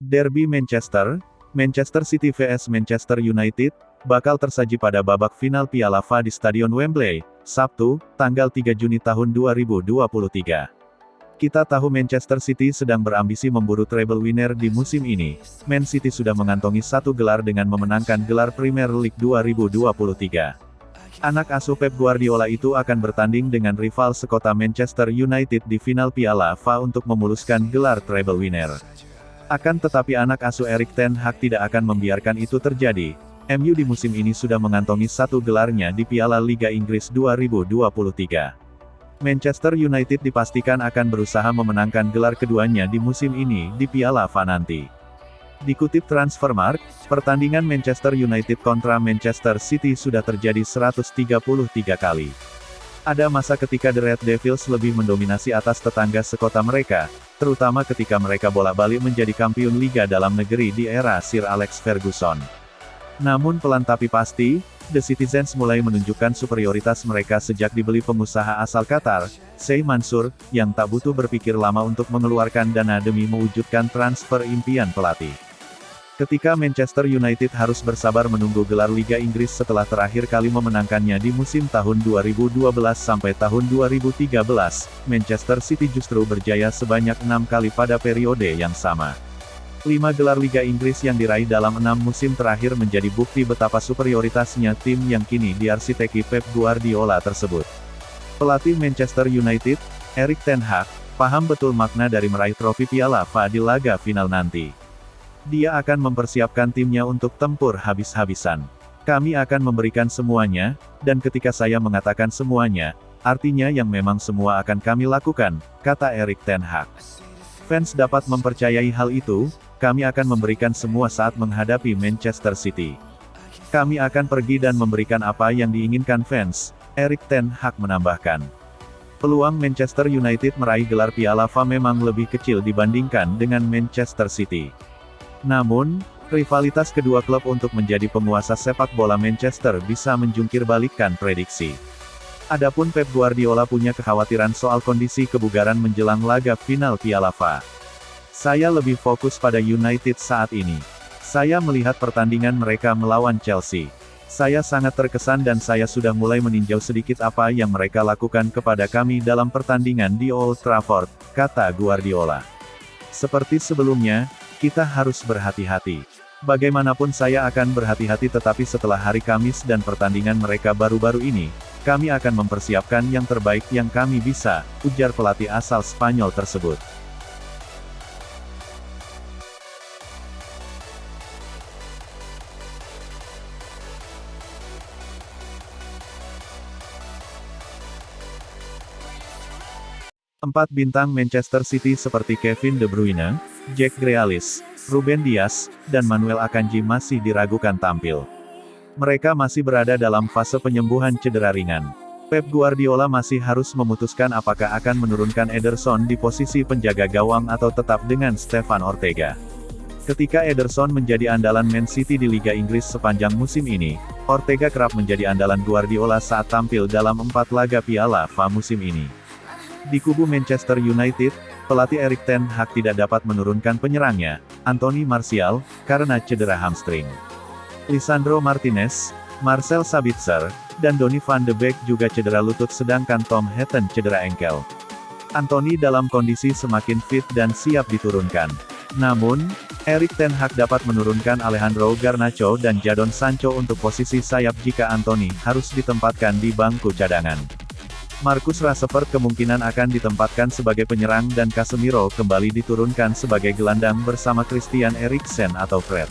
Derby Manchester, Manchester City vs Manchester United, bakal tersaji pada babak final Piala FA di Stadion Wembley, Sabtu, tanggal 3 Juni tahun 2023. Kita tahu Manchester City sedang berambisi memburu treble winner di musim ini. Man City sudah mengantongi 1 gelar dengan memenangkan gelar Premier League 2023. Anak asuh Pep Guardiola itu akan bertanding dengan rival sekota Manchester United di final Piala FA untuk memuluskan gelar treble winner. Akan tetapi anak asuh Erik ten Hag tidak akan membiarkan itu terjadi. MU di musim ini sudah mengantongi 1 gelarnya di Piala Liga Inggris 2023. Manchester United dipastikan akan berusaha memenangkan gelar keduanya di musim ini di Piala FA nanti. Dikutip Transfermarkt, pertandingan Manchester United kontra Manchester City sudah terjadi 133 kali. Ada masa ketika The Red Devils lebih mendominasi atas tetangga sekota mereka, terutama ketika mereka bolak-balik menjadi kampiun liga dalam negeri di era Sir Alex Ferguson. Namun pelan tapi pasti, The Citizens mulai menunjukkan superioritas mereka sejak dibeli pengusaha asal Qatar, Sheikh Mansour, yang tak butuh berpikir lama untuk mengeluarkan dana demi mewujudkan transfer impian pelatih. Ketika Manchester United harus bersabar menunggu gelar Liga Inggris setelah terakhir kali memenangkannya di musim tahun 2012 sampai tahun 2013, Manchester City justru berjaya sebanyak 6 kali pada periode yang sama. 5 gelar Liga Inggris yang diraih dalam 6 musim terakhir menjadi bukti betapa superioritasnya tim yang kini diarsiteki Pep Guardiola tersebut. Pelatih Manchester United, Erik ten Hag, paham betul makna dari meraih trofi Piala FA di laga final nanti. Dia akan mempersiapkan timnya untuk tempur habis-habisan. Kami akan memberikan semuanya, dan ketika saya mengatakan semuanya, artinya yang memang semua akan kami lakukan, kata Erik ten Hag. Fans dapat mempercayai hal itu, kami akan memberikan semua saat menghadapi Manchester City. Kami akan pergi dan memberikan apa yang diinginkan fans, Erik ten Hag menambahkan. Peluang Manchester United meraih gelar Piala FA memang lebih kecil dibandingkan dengan Manchester City. Namun, rivalitas kedua klub untuk menjadi penguasa sepak bola Manchester bisa menjungkir balikkan prediksi. Adapun Pep Guardiola punya kekhawatiran soal kondisi kebugaran menjelang laga final Piala FA. Saya lebih fokus pada United saat ini. Saya melihat pertandingan mereka melawan Chelsea. Saya sangat terkesan dan saya sudah mulai meninjau sedikit apa yang mereka lakukan kepada kami dalam pertandingan di Old Trafford, kata Guardiola. Seperti sebelumnya, kita harus berhati-hati. Bagaimanapun saya akan berhati-hati tetapi setelah hari Kamis dan pertandingan mereka baru-baru ini, kami akan mempersiapkan yang terbaik yang kami bisa, ujar pelatih asal Spanyol tersebut. Empat bintang Manchester City seperti Kevin De Bruyne, Jack Grealish, Ruben Dias, dan Manuel Akanji masih diragukan tampil. Mereka masih berada dalam fase penyembuhan cedera ringan. Pep Guardiola masih harus memutuskan apakah akan menurunkan Ederson di posisi penjaga gawang atau tetap dengan Stefan Ortega. Ketika Ederson menjadi andalan Man City di Liga Inggris sepanjang musim ini, Ortega kerap menjadi andalan Guardiola saat tampil dalam 4 laga Piala FA musim ini. Di kubu Manchester United, pelatih Erik ten Hag tidak dapat menurunkan penyerangnya, Anthony Martial, karena cedera hamstring. Lisandro Martinez, Marcel Sabitzer, dan Donny van de Beek juga cedera lutut sedangkan Tom Heaton cedera engkel. Anthony dalam kondisi semakin fit dan siap diturunkan. Namun, Erik ten Hag dapat menurunkan Alejandro Garnacho dan Jadon Sancho untuk posisi sayap jika Anthony harus ditempatkan di bangku cadangan. Marcus Rashford kemungkinan akan ditempatkan sebagai penyerang dan Casemiro kembali diturunkan sebagai gelandang bersama Christian Eriksen atau Fred.